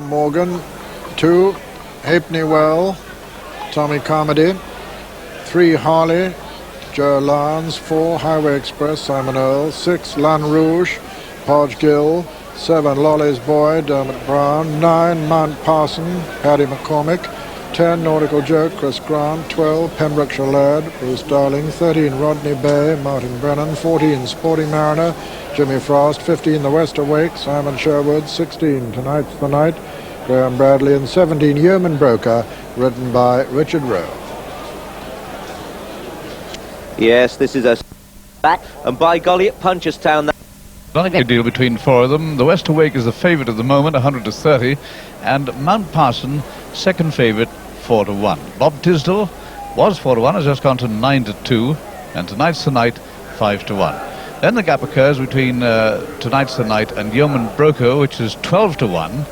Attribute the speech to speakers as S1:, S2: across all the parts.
S1: Morgan, 2 Halfpenny Well, Tommy Carmody, 3 Harley, Joe Allauince, 4 Highway Express, Simon Earl, 6 Lan Rouge, Podge Gill, 7 Lolly's Boy, Dermot Brown, 9 Mount Parson, Paddy McCormick, 10 Nautical Joke, Chris Grant, 12 Pembrokeshire Lad, Bruce Darling, 13 Rodney Bay, Martin Brennan, 14 Sporting Mariner, Jimmy Frost, 15 The West Awake, Simon Sherwood, 16 Tonight's the Night, Graham Bradley, and 17 Yeoman Broker, written by Richard Rowe.
S2: Yes, this is a back, and by golly, it Punchestown.
S3: Not a deal between 4 of them. The West Awake is the favourite at the moment, 100-30, and Mount Parson, second favourite, 4-1. Bob Tisdall was 4-1, has just gone to 9-2, and Tonight's the Night, 5-1. Then the gap occurs between Tonight's the Night and Yeoman Broker, which is 12-1.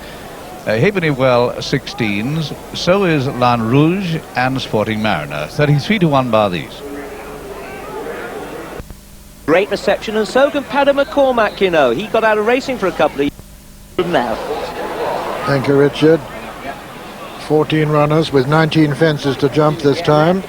S3: Halfpenny Well 16s, so is Lan Rouge and Sporting Mariner, 33-1 bar these.
S2: Great reception, and so can Paddy McCormack, you know. He got out of racing for a couple of years now.
S1: Thank you, Richard. 14 runners with 19 fences to jump this time.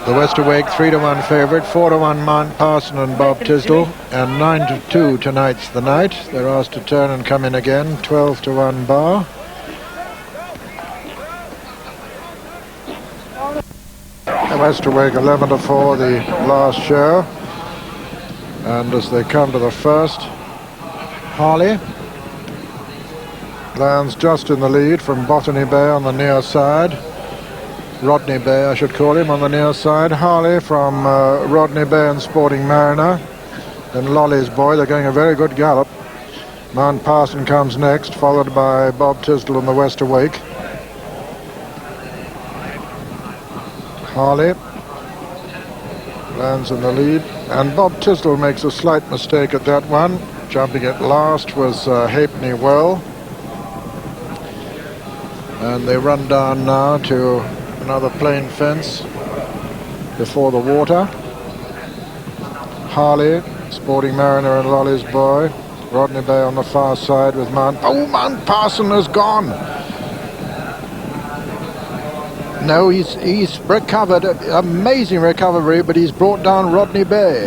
S1: The West Awake 3-1 favourite, 4-1 Mount Parson and Bob Tisdall, and 9-2 Tonight's the Night. They're asked to turn and come in again, 12-1 bar. The West Awake 11-4 the last show, and as they come to the first, Harley lands just in the lead from Botany Bay on the near side. Rodney Bay, I should call him, on the near side. Harley from Rodney Bay and Sporting Mariner. Then Lolly's Boy, they're going a very good gallop. Mount Parson comes next, followed by Bob Tisdall and the West Awake. Harley lands in the lead, and Bob Tisdall makes a slight mistake at that one. Jumping it last was Halfpenny Well. And they run down now to another plain fence before the water. Harley, Sporting Mariner and Lolly's Boy. Rodney Bay on the far side with Mount Parson has gone. No, he's recovered, amazing recovery, but he's brought down Rodney Bay.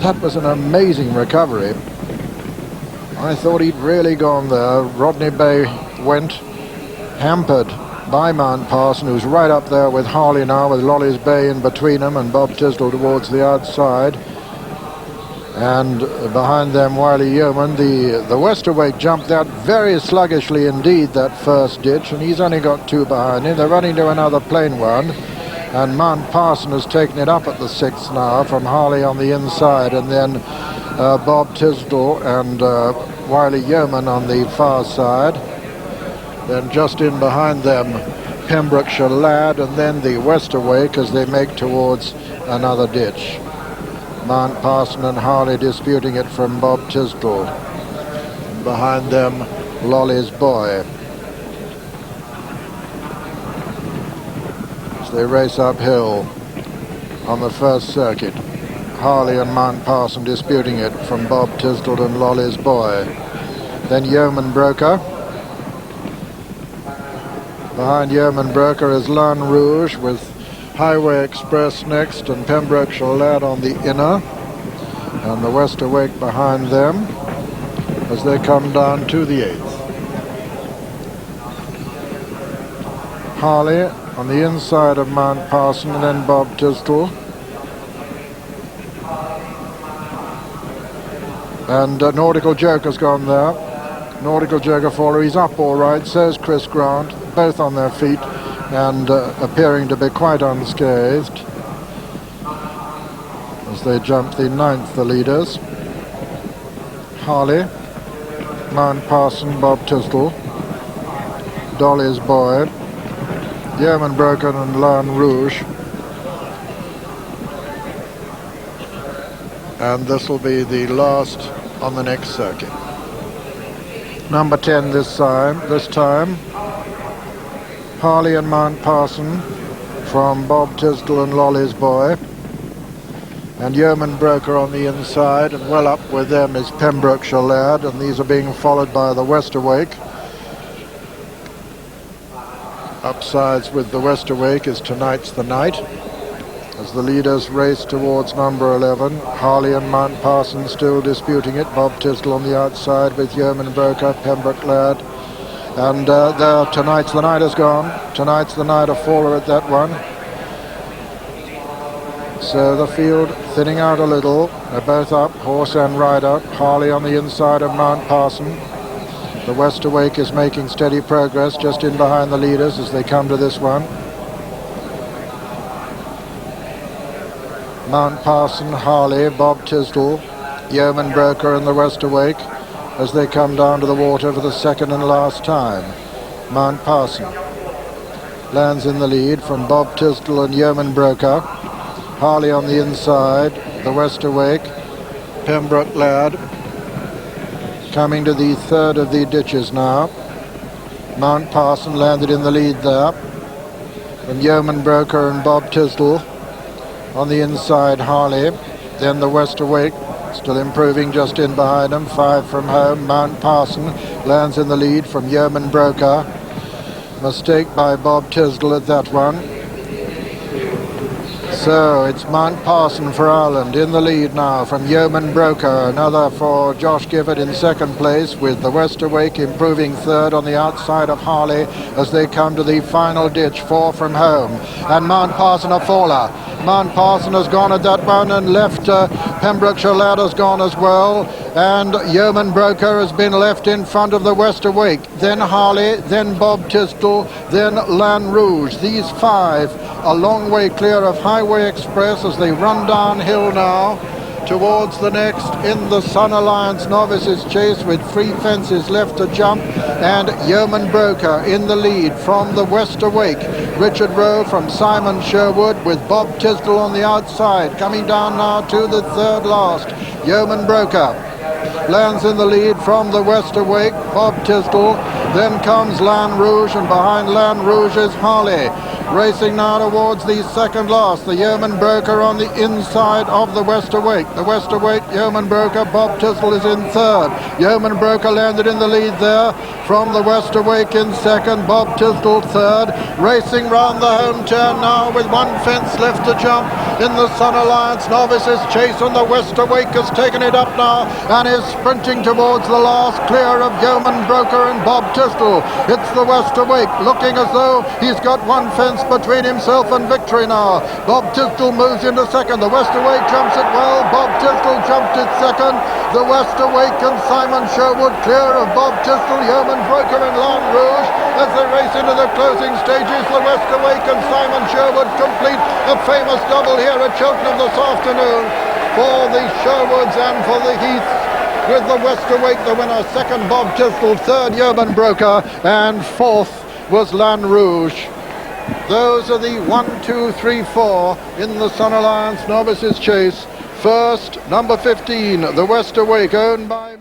S1: That was an amazing recovery. I thought he'd really gone there. Rodney Bay went hampered by Mount Parson, who's right up there with Harley now, with Lolly's Bay in between them and Bob Tisdall towards the outside. And behind them, Wiley Yeoman. The West Awake jumped that very sluggishly indeed, that first ditch, and he's only got 2 behind him. They're running to another plain one, and Mount Parson has taken it up at the 6th now from Harley on the inside, and then Bob Tisdall and Wiley Yeoman on the far side. Then just in behind them, Pembrokeshire Lad, and then the West Awake as they make towards another ditch. Mount Parson and Harley disputing it from Bob Tisdall. Behind them, Lolly's Boy. As they race uphill on the first circuit, Harley and Mount Parson disputing it from Bob Tisdall and Lolly's Boy. Then Yeoman Broker. Behind Yeoman Broker is Lan Rouge with Highway Express next and Pembrokeshire Lad on the inner, and the West Awake behind them as they come down to the 8th. Harley on the inside of Mount Parson, and then Bob Tisdall. And Nautical Joker's gone there. Nautical Joker follower, he's up all right, says Chris Grant, both on their feet and appearing to be quite unscathed as they jump the 9th, the leaders. Harley, Mount Parson, Bob Tisdall, Dolly's Boy, Yeoman Broker and Lan Rouge. And this will be the last on the next circuit. Number 10 this time, Harley and Mount Parson from Bob Tisdall and Lolly's Boy. and Yeoman Broker on the inside, and well up with them is Pembrokeshire Lad, and these are being followed by the Westerwake. Upsides with the Westerwake is Tonight's the Night, as the leaders race towards number 11. Harley and Mount Parson still disputing it. Bob Tisdall on the outside with Yeoman Broker, Pembroke Lad, and there Tonight's the Night has gone. Tonight's the Night, a faller at that one. So the field thinning out a little. They're both up, horse and rider. Harley on the inside of Mount Parson. The Westerwake is making steady progress just in behind the leaders as they come to this one. Mount Parson, Harley, Bob Tisdall, Yeoman Broker and the Westerwake as they come down to the water for the second and last time. Mount Parson lands in the lead from Bob Tisdall and Yeoman Broker. Harley on the inside, the Westerwake, Pembroke Lad coming to the third of the ditches now. Mount Parson landed in the lead there from Yeoman Broker and Bob Tisdall. On the inside, Harley, then the Westerwake still improving just in behind him. 5 from home. Mount Parson lands in the lead from Yeoman Broker. Mistake by Bob Tisdall at that one. So it's Mount Parson for Ireland in the lead now from Yeoman Broker. Another for Josh Gifford in second place, with the Westerwake improving third on the outside of Harley as they come to the final ditch. 4 from home. And Mount Parson a faller. Mount Parson has gone at that one and left. Pembrokeshire Lad has gone as well. And Yeoman Broker has been left in front of the Westerwake. Then Harley, then Bob Tisdall, then Lan Rouge. These 5 a long way clear of Highway Express as they run downhill now towards the next in the Sun Allauince Novices chase, with 3 fences left to jump, and Yeoman Broker in the lead from the Westerwake. Richard Rowe from Simon Sherwood with Bob Tisdall on the outside, coming down now to the third last. Yeoman Broker lands in the lead from the Westerwake, Bob Tisdall. Then comes Lan Rouge, and behind Lan Rouge is Harley. Racing now towards the second last, the Yeoman Broker on the inside of the Westerwake. The Westerwake, Yeoman Broker, Bob Tisdall is in third. Yeoman Broker landed in the lead there from the Westerwake in second, Bob Tisdall third. Racing round the home turn now with 1 fence left to jump in the Sun Allauince Novices chase, and the Westerwake has taken it up now and is sprinting towards the last, clear of Yeoman Broker and Bob Tisdall. It's the Westerwake looking as though he's got 1 fence between himself and victory now. Bob Tisdall moves into second. The Westerwake jumps it well. Bob Tisdall jumped it second. The Westerwake and Simon Sherwood clear of Bob Tisdall, Yeoman Broker and Lan Rouge as they race into the closing stages. The Westerwake and Simon Sherwood complete a famous double here at Cheltenham this afternoon for the Sherwoods and for the Heaths, with the Westerwake the winner, second Bob Tisdall, third Yeoman Broker, and fourth was Lan Rouge. Those are the 1, 2, 3, 4 in the Sun Allauince Novices chase. First, number 15, the Westerwake, owned by